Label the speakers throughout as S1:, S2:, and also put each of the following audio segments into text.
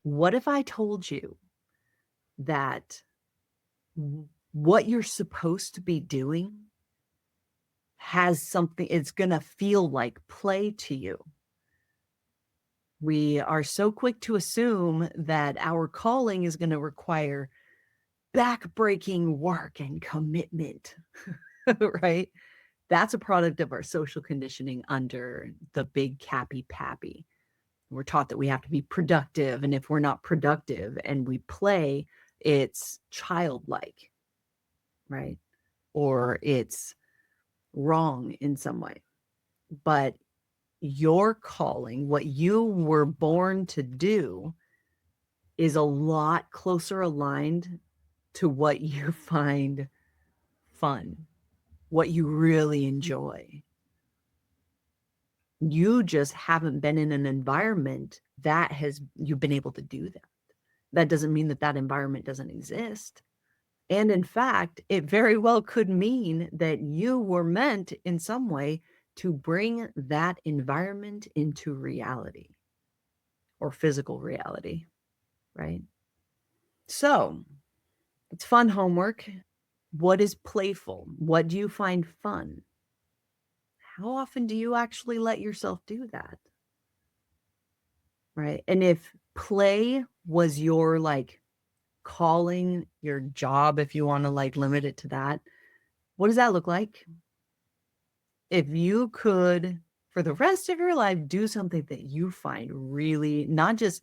S1: What if I told you that what you're supposed to be doing has something, it's going to feel like play to you? We are so quick to assume that our calling is going to require backbreaking work and commitment, right? That's a product of our social conditioning under the big cappy pappy. We're taught that we have to be productive, and if we're not productive and we play, it's childlike, right? Or it's wrong in some way. But your calling, what you were born to do, is a lot closer aligned to what you find fun, what you really enjoy. You just haven't been in an environment that has you've been able to do that. That doesn't mean that that environment doesn't exist. And in fact, it very well could mean that you were meant in some way to bring that environment into reality or physical reality, right? So it's fun homework. What is playful? What do you find fun? How often do you actually let yourself do that? Right. And if play was your like calling, your job, if you want to like limit it to that, what does that look like? If you could, for the rest of your life, do something that you find really not just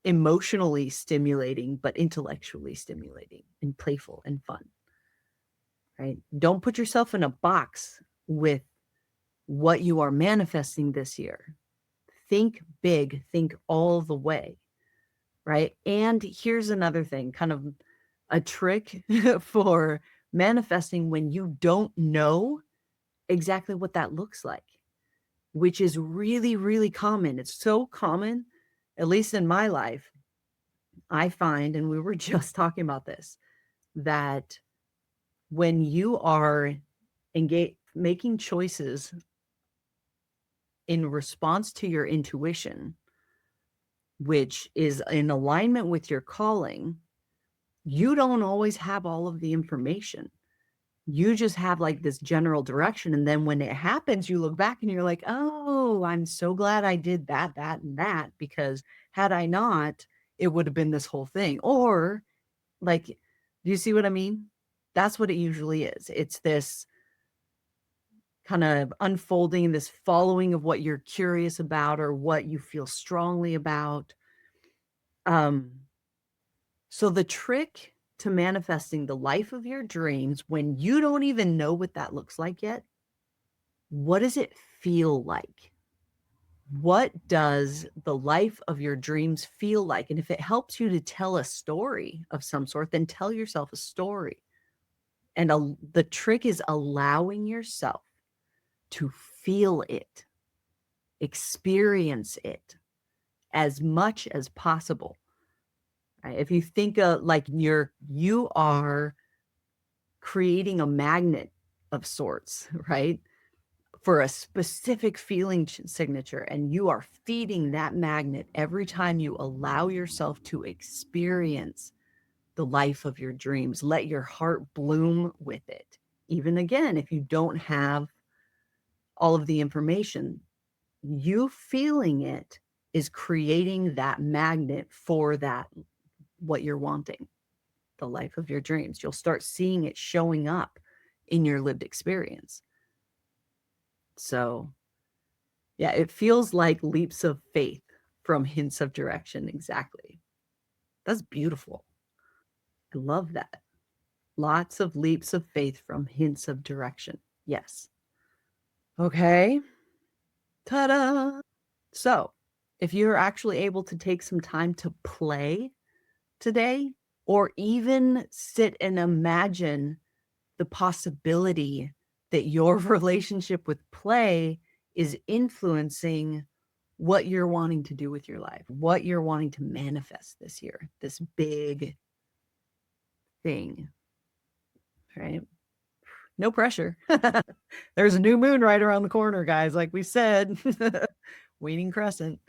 S1: emotionally stimulating, but intellectually stimulating and playful and fun, right? Don't put yourself in a box with what you are manifesting this year. Think big, think all the way, right? And here's another thing, kind of a trick for manifesting when you don't know exactly what that looks like, which is really, really common. It's so common, at least in my life, I find, and we were just talking about this, that when you are engaged, making choices in response to your intuition, which is in alignment with your calling, you don't always have all of the information. You just have like this general direction. And then when it happens, you look back and you're like, oh, I'm so glad I did that, that, and that, because had I not, it would have been this whole thing. Or like, do you see what I mean? That's what it usually is. It's this kind of unfolding, this following of what you're curious about or what you feel strongly about. So the trick to manifesting the life of your dreams when you don't even know what that looks like yet, what does it feel like? What does the life of your dreams feel like? And if it helps you to tell a story of some sort, then tell yourself a story. And the trick is allowing yourself to feel it, experience it as much as possible. Right? If you think like you are creating a magnet of sorts, right? For a specific feeling signature, and you are feeding that magnet every time you allow yourself to experience the life of your dreams. Let your heart bloom with it. Even again, if you don't have all of the information, you feeling it is creating that magnet for that, what you're wanting, the life of your dreams. You'll start seeing it showing up in your lived experience. So, yeah, it feels like leaps of faith from hints of direction. Exactly. That's beautiful. I love that. Lots of leaps of faith from hints of direction. Yes. Okay. Ta da. So, if you're actually able to take some time to play today, or even sit and imagine the possibility that your relationship with play is influencing what you're wanting to do with your life, what you're wanting to manifest this year, this big thing, right? No pressure. There's a new moon right around the corner, guys, like we said. Waning crescent.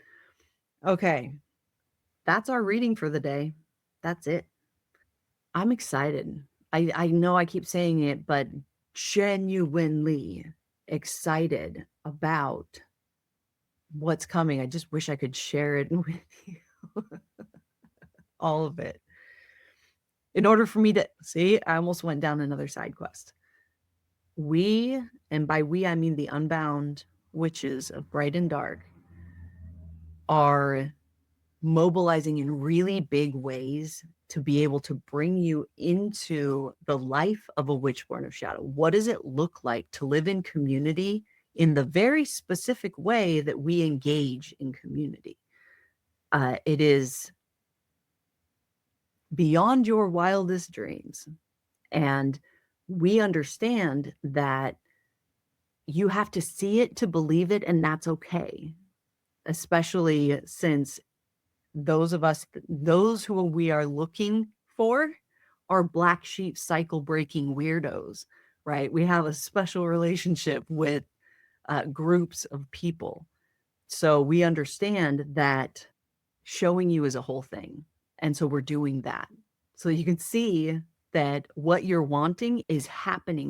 S1: Okay. that's our reading for the day. That's it. I'm excited. I know I keep saying it, but genuinely excited about what's coming. I just wish I could share it with you, all of it. In order for me to see, I almost went down another side quest. We, and by we, I mean the unbound witches of Bright and Dark, are mobilizing in really big ways to be able to bring you into the life of a witch born of shadow. What does it look like to live in community in the very specific way that we engage in community? It is beyond your wildest dreams. And we understand that you have to see it to believe it, and that's okay. Especially since those who we are looking for are black sheep cycle breaking weirdos, right? We have a special relationship with groups of people. So we understand that showing you is a whole thing. And so we're doing that. So you can see that what you're wanting is happening